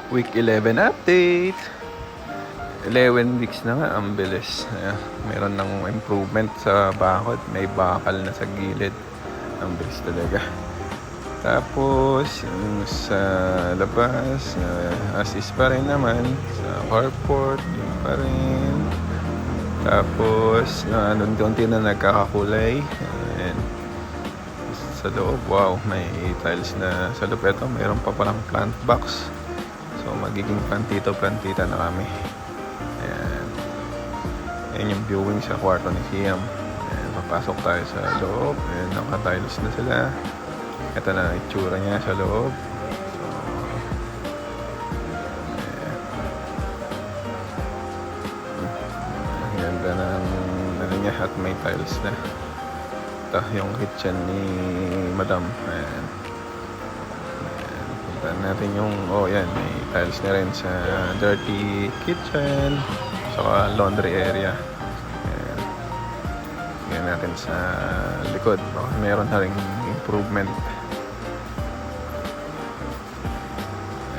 Week 11 update. 11 weeks na nga, ang bilis. Meron ng improvement sa bakod. May bakal na sa gilid. Ang bilis talaga. Tapos, yung sa labas, assist pa rin naman. Sa carport, yun pa rin. Tapos, unti-unti na nagkakakulay. And, sa loob, wow, may tiles na sa loob. Ito, mayroon pa palang plant box. So, magiging plantito-plantita na kami. Ayan. Ayan yung viewing sa kwarto ni Siam. Ayan, papasok tayo sa loob. Ayan, naka-tiles na sila. Ito na itsura niya sa loob. So, ayan. Ang ganda ng ano niya at may tiles na. Ito yung kitchen ni Madam. Ayan. Puntaan natin yung, yan, may tiles na rin sa dirty kitchen, saka laundry area. Ayan. Tingnan natin sa likod. Meron na rin improvement.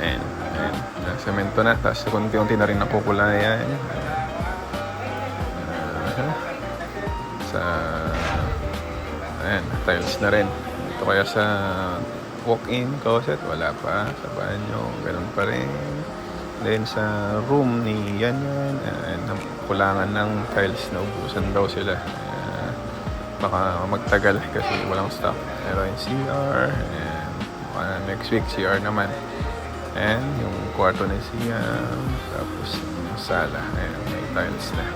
Ayan. Semento na, tapos kunti-unti na rin nakukulayan. Ayan, tiles na rin. Ito kaya sa walk-in closet, wala pa. Sa banyo, ganun pa rin. Then sa room ni Yan, kulangan ng tiles na ubusan daw sila. Baka magtagal kasi walang stock. Pero yung CR, and next week CR naman. And yung kwarto ni Siam, tapos yung sala, may tiles na.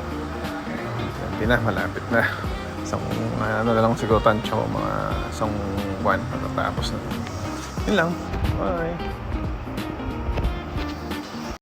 Hindi na, malapit na. Isang na lang siguro tansyo, mga isang buwan matatapos na. Yun lang. Bye.